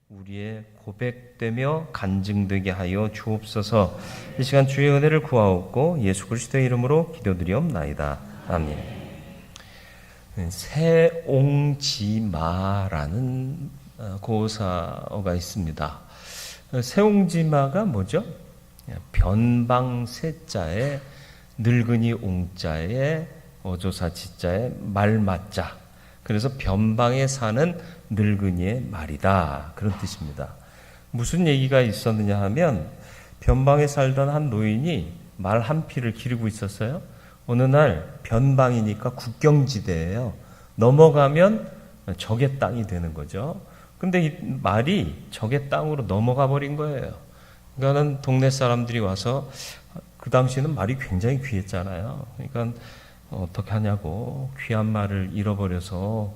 우리의 고백되며 간증되게 하여 주옵소서. 이 시간 주의 은혜를 구하옵고 예수 그리스도의 이름으로 기도드리옵나이다. 아멘. 세옹지마라는 고사어가 있습니다. 세옹지마가 뭐죠? 변방세자에 늙은이 옹자에 어조사 지자에 말맞자. 그래서 변방에 사는 늙은이의 말이다. 그런 뜻입니다. 무슨 얘기가 있었느냐 하면 변방에 살던 한 노인이 말 한 피를 기르고 있었어요. 어느 날 변방이니까 국경지대예요. 넘어가면 적의 땅이 되는 거죠. 근데 이 말이 적의 땅으로 넘어가 버린 거예요. 그러니까는 동네 사람들이 와서, 그 당시에는 말이 굉장히 귀했잖아요. 그러니까 어떻게 하냐고, 귀한 말을 잃어버려서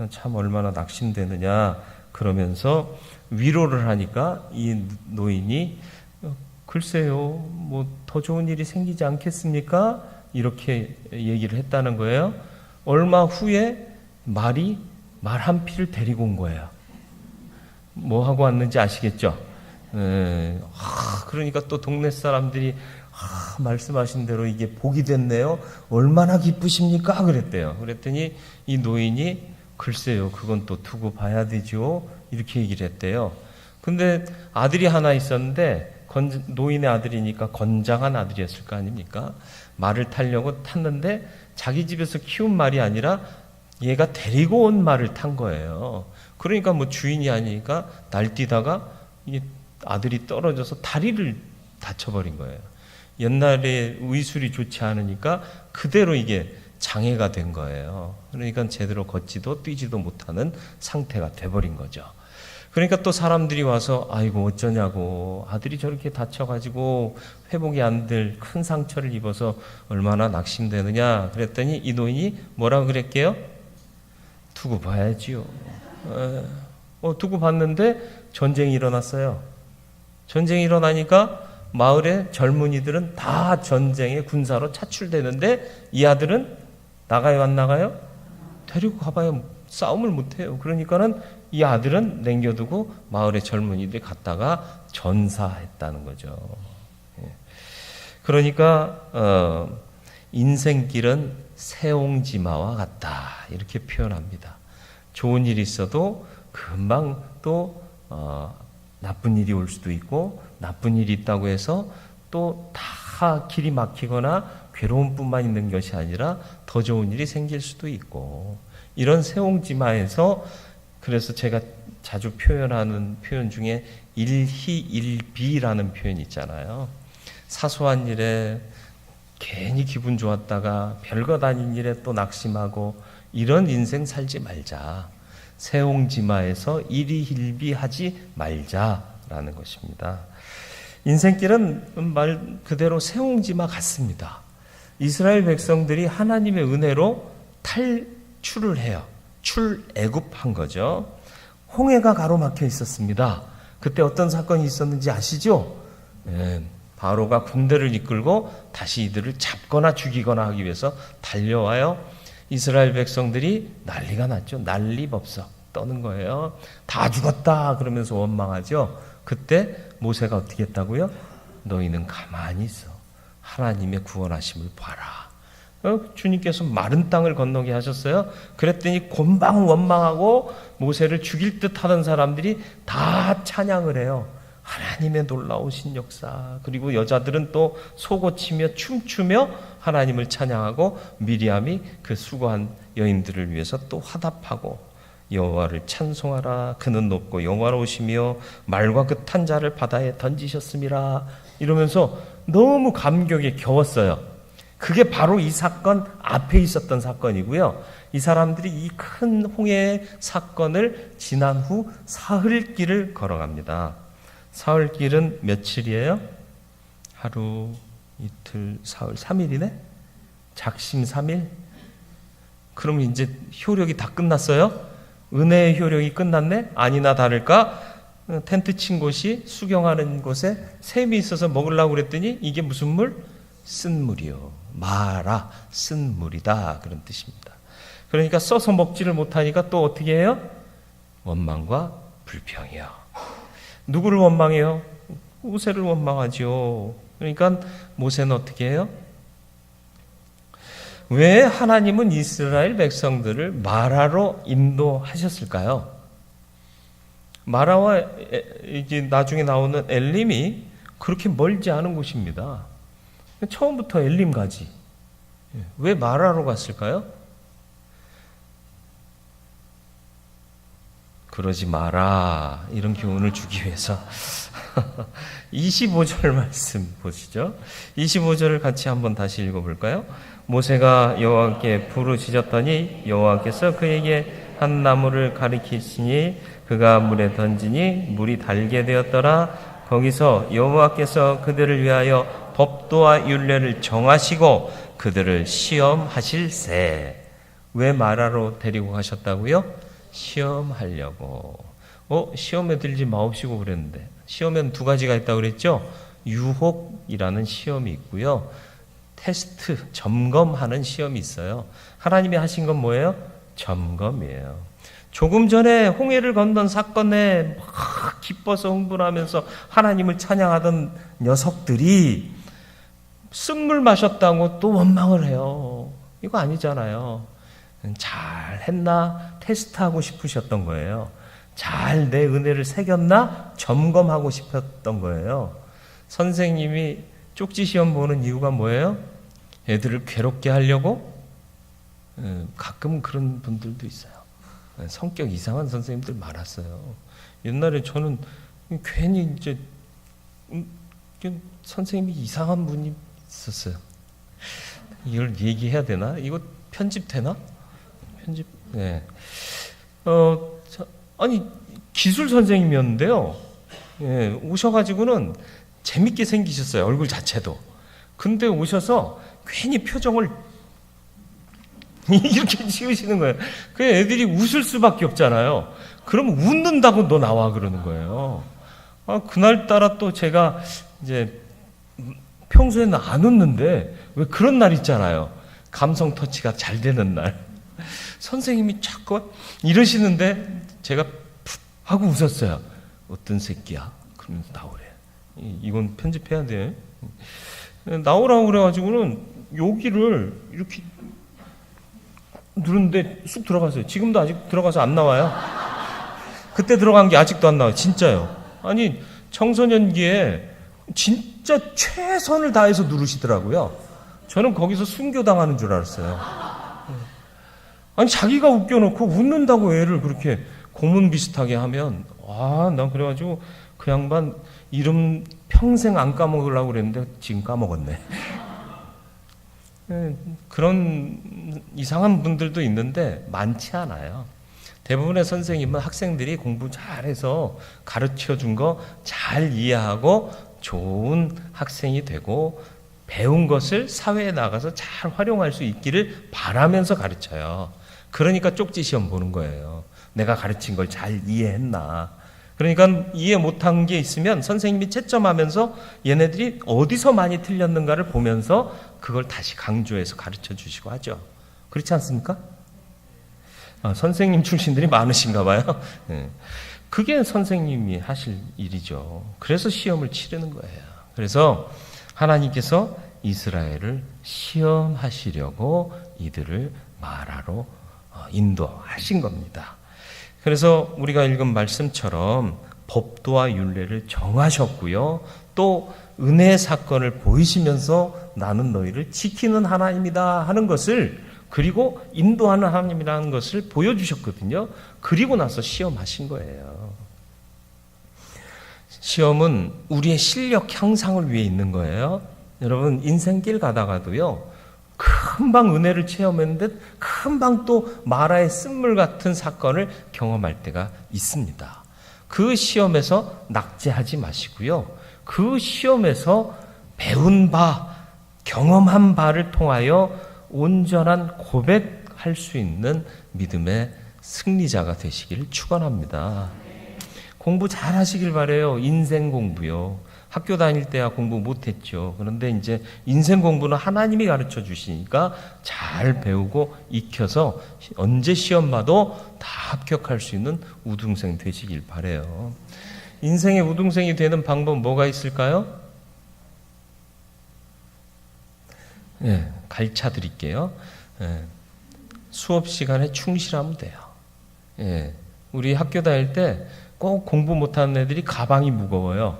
참 얼마나 낙심되느냐 그러면서 위로를 하니까 이 노인이 글쎄요, 뭐 더 좋은 일이 생기지 않겠습니까? 이렇게 얘기를 했다는 거예요. 얼마 후에 말이 말 한 피를 데리고 온 거예요. 뭐 하고 왔는지 아시겠죠? 그러니까 또 동네 사람들이 말씀하신 대로 이게 복이 됐네요. 얼마나 기쁘십니까? 그랬대요. 그랬더니 이 노인이 글쎄요, 그건 또 두고 봐야 되죠. 이렇게 얘기를 했대요. 근데 아들이 하나 있었는데 노인의 아들이니까 건장한 아들이었을 거 아닙니까? 말을 타려고 탔는데 자기 집에서 키운 말이 아니라 얘가 데리고 온 말을 탄 거예요. 그러니까 뭐 주인이 아니니까 날뛰다가 이게 아들이 떨어져서 다리를 다쳐버린 거예요. 옛날에 의술이 좋지 않으니까 그대로 이게 장애가 된 거예요. 그러니까 제대로 걷지도 뛰지도 못하는 상태가 돼버린 거죠. 그러니까 또 사람들이 와서 아이고 어쩌냐고, 아들이 저렇게 다쳐가지고 회복이 안 될 큰 상처를 입어서 얼마나 낙심되느냐 그랬더니 이 노인이 뭐라고 그랬게요? 두고 봐야지요. 두고 봤는데 전쟁이 일어났어요. 전쟁이 일어나니까 마을의 젊은이들은 다 전쟁에 군사로 차출되는데 이 아들은 나가요 안 나가요? 데리고 가봐야 싸움을 못해요. 그러니까는 이 아들은 남겨두고 마을의 젊은이들이 갔다가 전사했다는 거죠. 그러니까 인생길은 세옹지마와 같다 이렇게 표현합니다. 좋은 일이 있어도 금방 또 나쁜 일이 올 수도 있고, 나쁜 일이 있다고 해서 또 다 길이 막히거나 괴로움뿐만 있는 것이 아니라 더 좋은 일이 생길 수도 있고, 이런 세옹지마에서 그래서 제가 자주 표현하는 표현 중에 일희일비라는 표현이 있잖아요. 사소한 일에 괜히 기분 좋았다가 별것 아닌 일에 또 낙심하고 이런 인생 살지 말자. 세옹지마에서 일희일비하지 말자라는 것입니다. 인생길은 말 그대로 세옹지마 같습니다. 이스라엘 백성들이 하나님의 은혜로 탈출을 해요. 출애굽한 거죠. 홍해가 가로막혀 있었습니다. 그때 어떤 사건이 있었는지 아시죠? 바로가 군대를 이끌고 다시 이들을 잡거나 죽이거나 하기 위해서 달려와요. 이스라엘 백성들이 난리가 났죠. 난리법석 떠는 거예요. 다 죽었다 그러면서 원망하죠. 그때 모세가 어떻게 했다고요? 너희는 가만히 있어. 하나님의 구원하심을 봐라. 주님께서 마른 땅을 건너게 하셨어요. 그랬더니 곤방 원망하고 모세를 죽일 듯 하던 사람들이 다 찬양을 해요. 하나님의 놀라우신 역사. 그리고 여자들은 또 소고치며 춤추며 하나님을 찬양하고, 미리암이 그 수고한 여인들을 위해서 또 화답하고, 여호와를 찬송하라. 그는 높고 영화로우시며 말과 그 탄 자를 바다에 던지셨음이라. 이러면서 너무 감격에 겨웠어요. 그게 바로 이 사건 앞에 있었던 사건이고요. 이 사람들이 이 큰 홍해의 사건을 지난 후 사흘길을 걸어갑니다. 사흘길은 며칠이에요? 하루, 이틀, 사흘, 3일이네? 작심 3일? 그럼 이제 효력이 다 끝났어요? 은혜의 효력이 끝났네? 아니나 다를까? 텐트 친 곳이 수경하는 곳에 샘이 있어서 먹으려고 그랬더니 이게 무슨 물? 쓴 물이요. 마라, 쓴 물이다. 그런 뜻입니다. 그러니까 써서 먹지를 못하니까 또 어떻게 해요? 원망과 불평이요. 누구를 원망해요? 모세를 원망하죠. 그러니까 모세는 어떻게 해요? 왜 하나님은 이스라엘 백성들을 마라로 인도하셨을까요? 마라와 이제 나중에 나오는 엘림이 그렇게 멀지 않은 곳입니다. 처음부터 엘림 가지. 왜 마라로 갔을까요? 그러지 마라, 이런 교훈을 주기 위해서 25절 말씀 보시죠. 25절을 같이 한번 다시 읽어볼까요? 모세가 여호와께 부르짖었더니 여호와께서 그에게 한 나무를 가리키시니 그가 물에 던지니 물이 달게 되었더라. 거기서 여호와께서 그들을 위하여 법도와 율례를 정하시고 그들을 시험하실세. 왜 마라로 데리고 가셨다고요? 시험하려고. 시험에 들지 마옵시고 그랬는데, 시험에는 두 가지가 있다고 그랬죠? 유혹이라는 시험이 있고요, 테스트, 점검하는 시험이 있어요. 하나님이 하신 건 뭐예요? 점검이에요. 조금 전에 홍해를 건넌 사건에 막 기뻐서 흥분하면서 하나님을 찬양하던 녀석들이 쓴물 마셨다고 또 원망을 해요. 이거 아니잖아요. 잘 했나 테스트하고 싶으셨던 거예요. 잘 내 은혜를 새겼나 점검하고 싶었던 거예요. 선생님이 쪽지 시험 보는 이유가 뭐예요? 애들을 괴롭게 하려고? 가끔 그런 분들도 있어요. 성격 이상한 선생님들 많았어요. 옛날에 저는 괜히 이제 선생님이 이상한 분이 있었어요. 이걸 얘기해야 되나? 이거 편집되나? 편집. 네. 아니 기술 선생님이었는데요. 예, 오셔가지고는 재밌게 생기셨어요. 얼굴 자체도. 근데 오셔서 괜히 표정을 이렇게 지으시는 거예요. 그 애들이 웃을 수밖에 없잖아요. 그럼 웃는다고 너 나와 그러는 거예요. 그날따라 또 제가 이제 평소에는 안 웃는데 왜 그런 날 있잖아요. 감성 터치가 잘 되는 날. 선생님이 자꾸 이러시는데 제가 푹 하고 웃었어요. 어떤 새끼야? 그러면서 나오래. 이건 편집해야 돼. 나오라고 그래가지고는 여기를 이렇게 누르는데 쑥 들어갔어요. 지금도 아직 들어가서 안 나와요. 그때 들어간 게 아직도 안 나와요. 진짜요. 아니 청소년기에 진짜 최선을 다해서 누르시더라고요. 저는 거기서 순교당하는 줄 알았어요. 아니 자기가 웃겨놓고 웃는다고 애를 그렇게 고문 비슷하게 하면, 난 그래가지고 그 양반 이름 평생 안 까먹으려고 그랬는데 지금 까먹었네. 그런 이상한 분들도 있는데 많지 않아요. 대부분의 선생님은 학생들이 공부 잘해서 가르쳐준 거 잘 이해하고 좋은 학생이 되고 배운 것을 사회에 나가서 잘 활용할 수 있기를 바라면서 가르쳐요. 그러니까 쪽지 시험 보는 거예요. 내가 가르친 걸 잘 이해했나. 그러니까 이해 못한 게 있으면 선생님이 채점하면서 얘네들이 어디서 많이 틀렸는가를 보면서 그걸 다시 강조해서 가르쳐 주시고 하죠. 그렇지 않습니까? 선생님 출신들이 많으신가 봐요. 네. 그게 선생님이 하실 일이죠. 그래서 시험을 치르는 거예요. 그래서 하나님께서 이스라엘을 시험하시려고 이들을 마라로 인도하신 겁니다. 그래서 우리가 읽은 말씀처럼 법도와 율례를 정하셨고요. 또 은혜의 사건을 보이시면서 나는 너희를 지키는 하나님이다 하는 것을, 그리고 인도하는 하나님이라는 것을 보여주셨거든요. 그리고 나서 시험하신 거예요. 시험은 우리의 실력 향상을 위해 있는 거예요. 여러분 인생길 가다가도요, 금방 은혜를 체험했는데 금방 또 마라의 쓴물 같은 사건을 경험할 때가 있습니다. 그 시험에서 낙제하지 마시고요. 그 시험에서 배운 바, 경험한 바를 통하여 온전한 고백할 수 있는 믿음의 승리자가 되시기를 축원합니다. 공부 잘 하시길 바래요. 인생 공부요. 학교 다닐 때야 공부 못했죠. 그런데 이제 인생 공부는 하나님이 가르쳐 주시니까 잘 배우고 익혀서 언제 시험 봐도 다 합격할 수 있는 우등생 되시길 바래요. 인생의 우등생이 되는 방법 뭐가 있을까요? 예, 가르쳐 드릴게요. 예, 수업 시간에 충실하면 돼요. 예, 우리 학교 다닐 때 꼭 공부 못하는 애들이 가방이 무거워요.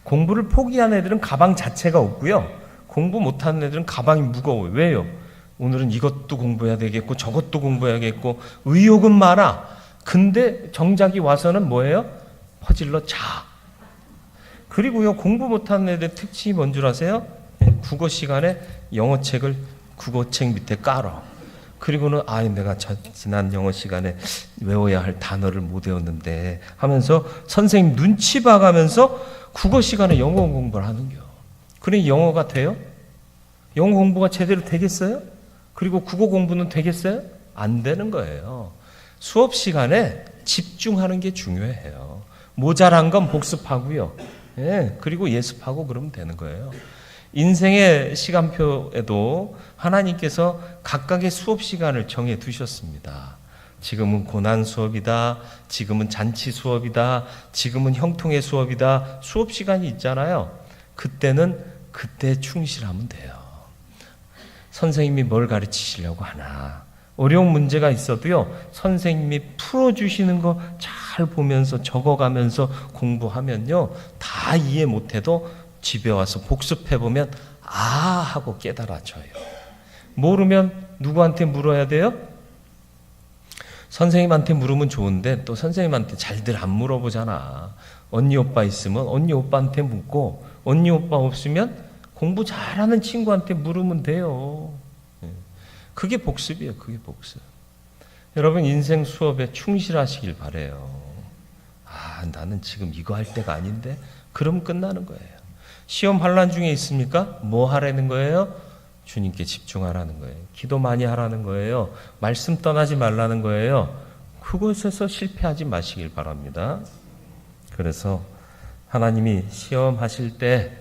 공부를 포기한 애들은 가방 자체가 없고요. 공부 못하는 애들은 가방이 무거워요. 왜요? 오늘은 이것도 공부해야 되겠고 저것도 공부해야겠고 의욕은 많아. 근데 정작이 와서는 뭐예요? 퍼질러 자. 그리고요, 공부 못하는 애들 특징이 뭔 줄 아세요? 국어 시간에 영어책을 국어책 밑에 깔아. 그리고는 내가 지난 영어 시간에 외워야 할 단어를 못 외웠는데 하면서 선생님 눈치 봐가면서 국어 시간에 영어 공부를 하는겨. 그래 영어가 돼요? 영어 공부가 제대로 되겠어요? 그리고 국어 공부는 되겠어요? 안 되는 거예요. 수업 시간에 집중하는 게 중요해요. 모자란 건 복습하고요. 예, 그리고 예습하고 그러면 되는 거예요. 인생의 시간표에도 하나님께서 각각의 수업 시간을 정해 두셨습니다. 지금은 고난 수업이다. 지금은 잔치 수업이다. 지금은 형통의 수업이다. 수업 시간이 있잖아요. 그때는 그때 충실하면 돼요. 선생님이 뭘 가르치시려고 하나. 어려운 문제가 있어도요, 선생님이 풀어주시는 거 잘 보면서 적어가면서 공부하면요, 다 이해 못해도 집에 와서 복습해보면 하고 깨달아져요. 모르면 누구한테 물어야 돼요? 선생님한테 물으면 좋은데 또 선생님한테 잘들 안 물어보잖아. 언니 오빠 있으면 언니 오빠한테 묻고, 언니 오빠 없으면 공부 잘하는 친구한테 물으면 돼요. 그게 복습이에요. 그게 복습. 여러분 인생 수업에 충실하시길 바래요. 나는 지금 이거 할 때가 아닌데? 그럼 끝나는 거예요. 시험 환난 중에 있습니까? 뭐 하라는 거예요? 주님께 집중하라는 거예요. 기도 많이 하라는 거예요. 말씀 떠나지 말라는 거예요. 그곳에서 실패하지 마시길 바랍니다. 그래서 하나님이 시험하실 때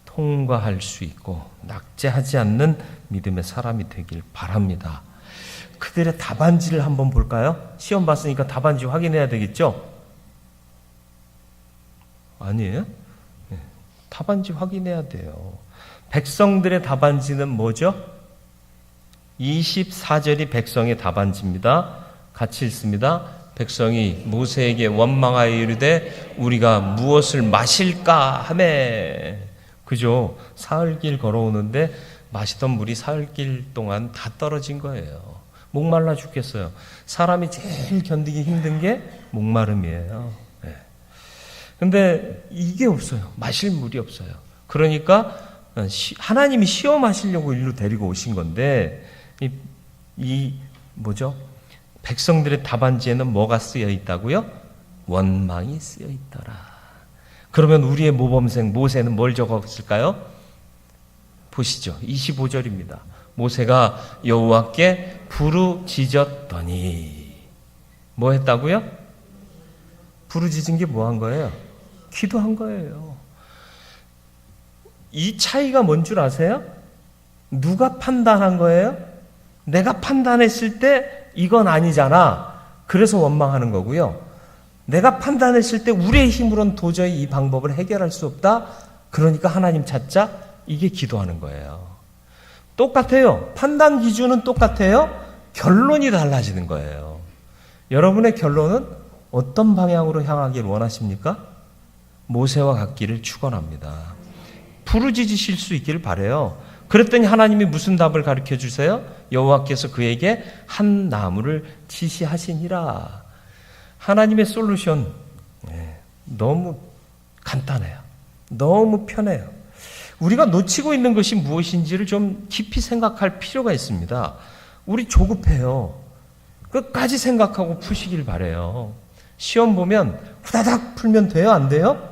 통과할 수 있고 낙제하지 않는 믿음의 사람이 되길 바랍니다. 그들의 답안지를 한번 볼까요? 시험 봤으니까 답안지 확인해야 되겠죠? 아니에요? 네. 답안지 확인해야 돼요. 백성들의 답안지는 뭐죠? 24절이 백성의 답안지입니다. 같이 읽습니다. 백성이 모세에게 원망하여 이르되 우리가 무엇을 마실까 하매. 그죠? 사흘길 걸어오는데 마시던 물이 사흘길 동안 다 떨어진 거예요. 목말라 죽겠어요. 사람이 제일 견디기 힘든 게 목마름이에요. 근데 이게 없어요. 마실 물이 없어요. 그러니까 하나님이 시험하시려고 일로 데리고 오신 건데 뭐죠? 백성들의 답안지에는 뭐가 쓰여 있다고요? 원망이 쓰여 있더라. 그러면 우리의 모범생 모세는 뭘 적었을까요? 보시죠. 25절입니다. 모세가 여호와께 부르짖었더니 뭐 했다고요? 부르짖은 게 뭐 한 거예요? 기도한 거예요. 이 차이가 뭔 줄 아세요? 누가 판단한 거예요? 내가 판단했을 때 이건 아니잖아. 그래서 원망하는 거고요. 내가 판단했을 때 우리의 힘으로는 도저히 이 방법을 해결할 수 없다. 그러니까 하나님 찾자. 이게 기도하는 거예요. 똑같아요. 판단 기준은 똑같아요. 결론이 달라지는 거예요. 여러분의 결론은 어떤 방향으로 향하길 원하십니까? 모세와 같기를 축원합니다. 부르짖으실 수 있기를 바라요. 그랬더니 하나님이 무슨 답을 가르쳐 주세요? 여호와께서 그에게 한 나무를 지시하시니라. 하나님의 솔루션 너무 간단해요. 너무 편해요. 우리가 놓치고 있는 것이 무엇인지를 좀 깊이 생각할 필요가 있습니다. 우리 조급해요. 끝까지 생각하고 푸시길 바라요. 시험 보면 후다닥 풀면 돼요? 안 돼요?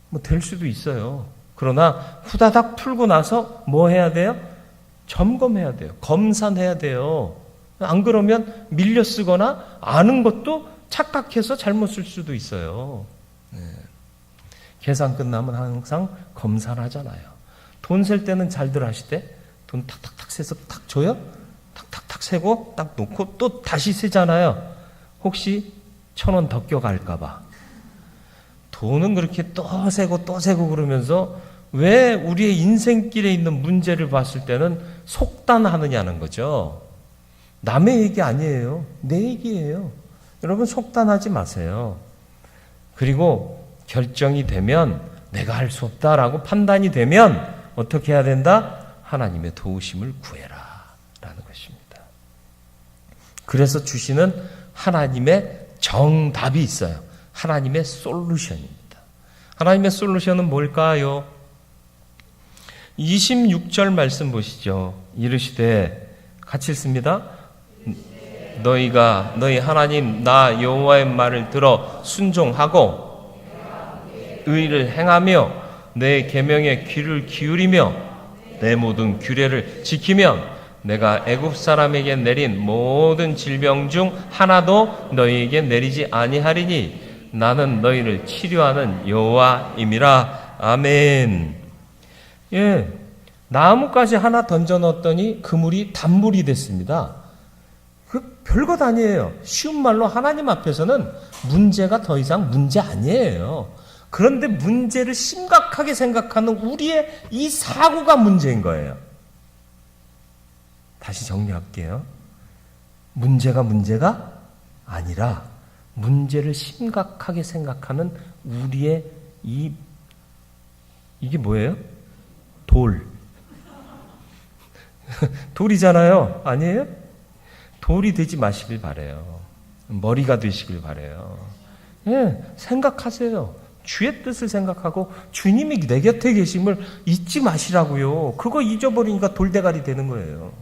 뭐 될 수도 있어요. 그러나 후다닥 풀고 나서 뭐 해야 돼요? 점검해야 돼요. 검산해야 돼요. 안 그러면 밀려 쓰거나 아는 것도 착각해서 잘못 쓸 수도 있어요. 계산 끝나면 항상 검사를 하잖아요. 돈 셀 때는 잘들 하시대. 돈 탁탁탁 세서 탁 줘요? 탁탁탁 세고 딱 놓고 또 다시 세잖아요. 혹시 1,000원 더 껴갈까봐. 돈은 그렇게 또 세고 또 세고 그러면서 왜 우리의 인생길에 있는 문제를 봤을 때는 속단하느냐는 거죠. 남의 얘기 아니에요. 내 얘기예요. 여러분 속단하지 마세요. 그리고 결정이 되면 내가 할 수 없다라고 판단이 되면 어떻게 해야 된다? 하나님의 도우심을 구해라 라는 것입니다. 그래서 주시는 하나님의 정답이 있어요. 하나님의 솔루션입니다. 하나님의 솔루션은 뭘까요? 26절 말씀 보시죠. 이르시되 같이 읽습니다. 너희 하나님 나 여호와의 말을 들어 순종하고 의를 행하며 내 계명에 귀를 기울이며 내 모든 규례를 지키면 내가 애굽 사람에게 내린 모든 질병 중 하나도 너희에게 내리지 아니하리니 나는 너희를 치료하는 여호와임이라. 아멘. 예, 나무까지 하나 던져 넣었더니 그물이 단물이 됐습니다. 그 별것 아니에요. 쉬운 말로 하나님 앞에서는 문제가 더 이상 문제 아니에요. 그런데 문제를 심각하게 생각하는 우리의 이 사고가 문제인 거예요. 다시 정리할게요. 문제가 아니라 문제를 심각하게 생각하는 우리의 이게 뭐예요? 돌이잖아요. 아니에요? 돌이 되지 마시길 바라요. 머리가 되시길 바라요. 예, 생각하세요. 주의 뜻을 생각하고 주님이 내 곁에 계심을 잊지 마시라고요. 그거 잊어버리니까 돌대가리 되는 거예요.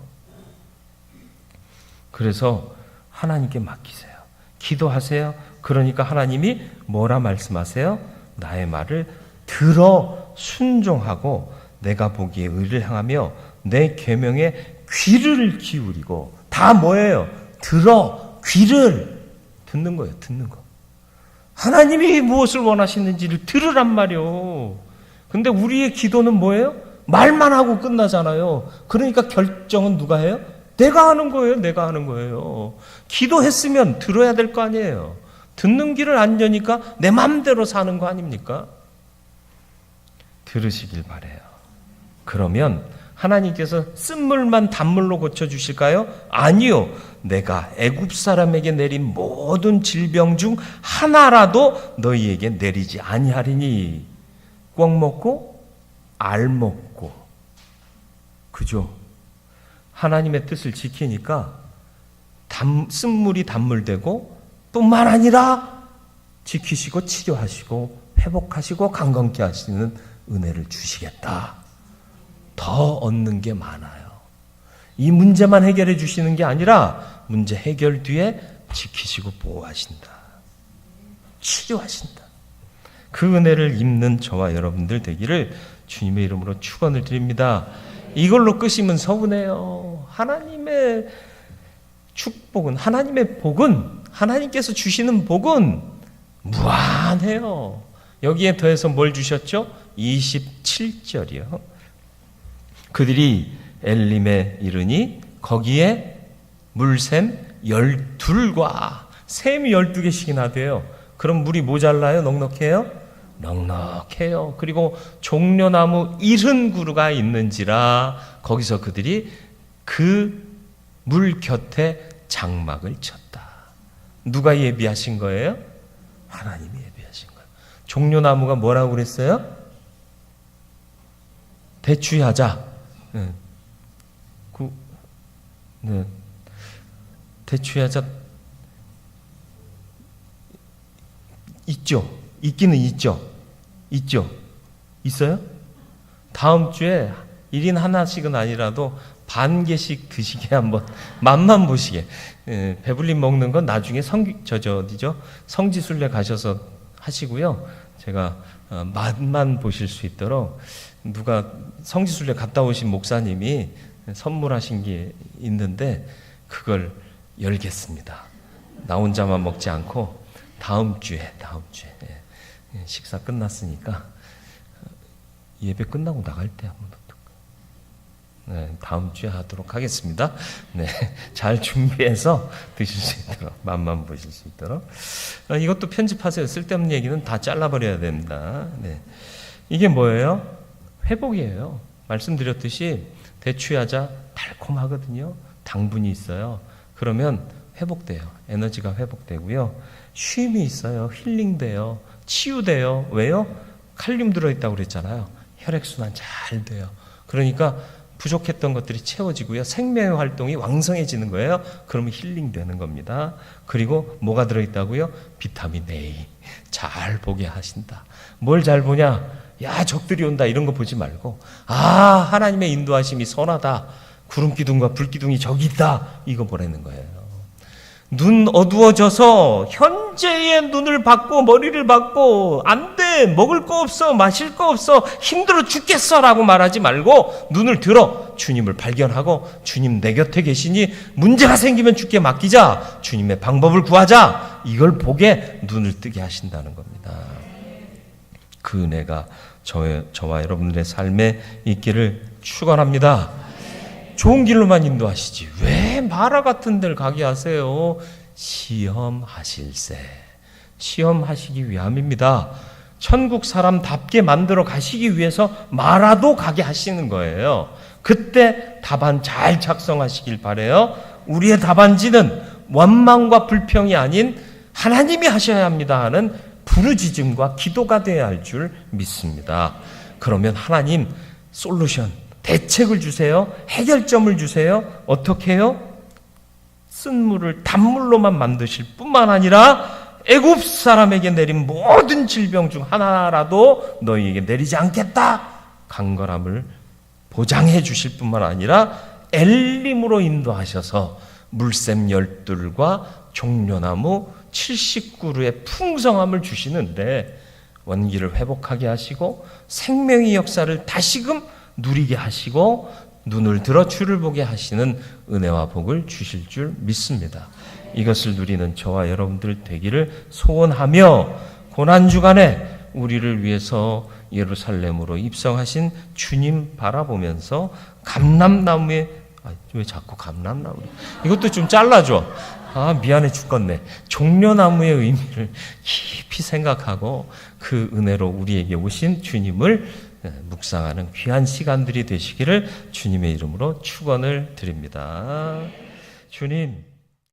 그래서 하나님께 맡기세요. 기도하세요. 그러니까 하나님이 뭐라 말씀하세요? 나의 말을 들어 순종하고 내가 보기에 의를 행하며 내 계명에 귀를 기울이고. 다 뭐예요? 들어 귀를 듣는 거예요. 듣는 거. 하나님이 무엇을 원하시는지를 들으란 말이요. 근데 우리의 기도는 뭐예요? 말만 하고 끝나잖아요. 그러니까 결정은 누가 해요? 내가 하는 거예요. 내가 하는 거예요. 기도했으면 들어야 될 거 아니에요. 듣는 귀를 안 여니까 내 마음대로 사는 거 아닙니까? 들으시길 바라요. 그러면 하나님께서 쓴물만 단물로 고쳐주실까요? 아니요. 내가 애굽 사람에게 내린 모든 질병 중 하나라도 너희에게 내리지 아니하리니. 꿩 먹고 알 먹고. 그죠? 하나님의 뜻을 지키니까 쓴물이 단물되고 뿐만 아니라 지키시고 치료하시고 회복하시고 강건케 하시는 은혜를 주시겠다. 더 얻는 게 많아요. 이 문제만 해결해 주시는 게 아니라 문제 해결 뒤에 지키시고 보호하신다. 치료하신다. 그 은혜를 입는 저와 여러분들 되기를 주님의 이름으로 축원을 드립니다. 이걸로 끄시면 서운해요. 하나님의 축복은, 하나님의 복은, 하나님께서 주시는 복은 무한해요. 여기에 더해서 뭘 주셨죠? 27절이요. 그들이 엘림에 이르니 거기에 물샘 12과 샘이 12개씩이나 돼요. 그럼 물이 모자라요? 넉넉해요? 넉넉해요. 그리고 종려나무 70그루가 있는지라 거기서 그들이 그 물 곁에 장막을 쳤다. 누가 예비하신 거예요? 하나님이 예비하신 거예요. 종려나무가 뭐라고 그랬어요? 대추야자. 네. 대추야자 있죠? 있기는 있죠? 있어요? 다음 주에 1인 하나씩은 아니라도 반 개씩 드시게 한번 맛만 보시게. 배불리 먹는 건 나중에 성지순례 가셔서 하시고요. 제가 맛만 보실 수 있도록 누가 성지순례 갔다 오신 목사님이 선물하신 게 있는데 그걸 열겠습니다. 나 혼자만 먹지 않고 다음 주에 식사 끝났으니까 예배 끝나고 나갈 때 한번 어떨까? 네, 다음 주에 하도록 하겠습니다. 네, 잘 준비해서 드실 수 있도록, 맛만 보실 수 있도록. 이것도 편집하세요. 쓸데없는 얘기는 다 잘라버려야 됩니다. 네. 이게 뭐예요? 회복이에요. 말씀드렸듯이 대추야자 달콤하거든요. 당분이 있어요. 그러면 회복돼요. 에너지가 회복되고요. 쉼이 있어요. 힐링돼요. 치유돼요. 왜요? 칼륨 들어있다고 그랬잖아요. 혈액순환 잘 돼요. 그러니까 부족했던 것들이 채워지고요. 생명의 활동이 왕성해지는 거예요. 그러면 힐링되는 겁니다. 그리고 뭐가 들어있다고요? 비타민 A. 잘 보게 하신다. 뭘 잘 보냐? 야, 적들이 온다. 이런 거 보지 말고, 아, 하나님의 인도하심이 선하다. 구름기둥과 불기둥이 저기 있다. 이거 보라는 거예요. 눈 어두워져서 현재의 눈을 받고 머리를 받고 안 돼, 먹을 거 없어, 마실 거 없어, 힘들어 죽겠어 라고 말하지 말고 눈을 들어 주님을 발견하고 주님 내 곁에 계시니 문제가 생기면 주께 맡기자, 주님의 방법을 구하자, 이걸 보게 눈을 뜨게 하신다는 겁니다. 그 은혜가 저와 여러분들의 삶에 있기를 축원합니다. 좋은 길로만 인도하시지 왜 마라 같은 데를 가게 하세요? 시험하실세. 시험하시기 위함입니다. 천국 사람답게 만들어 가시기 위해서 마라도 가게 하시는 거예요. 그때 답안 잘 작성하시길 바라요. 우리의 답안지는 원망과 불평이 아닌 하나님이 하셔야 합니다 하는 부르짖음과 기도가 되어야 할 줄 믿습니다. 그러면 하나님 솔루션, 대책을 주세요. 해결점을 주세요. 어떻게 해요? 쓴물을 단물로만 만드실 뿐만 아니라 애굽 사람에게 내린 모든 질병 중 하나라도 너희에게 내리지 않겠다. 강건함을 보장해 주실 뿐만 아니라 엘림으로 인도하셔서 물샘 12들과 종려나무 70그루의 풍성함을 주시는데 원기를 회복하게 하시고 생명의 역사를 다시금 누리게 하시고 눈을 들어 주를 보게 하시는 은혜와 복을 주실 줄 믿습니다. 이것을 누리는 저와 여러분들 되기를 소원하며 고난주간에 우리를 위해서 예루살렘으로 입성하신 주님 바라보면서 감람나무에, 왜 자꾸 감람나무, 이것도 좀 잘라줘. 미안해 죽겠네. 종려나무의 의미를 깊이 생각하고 그 은혜로 우리에게 오신 주님을 묵상하는 귀한 시간들이 되시기를 주님의 이름으로 축원을 드립니다. 주님,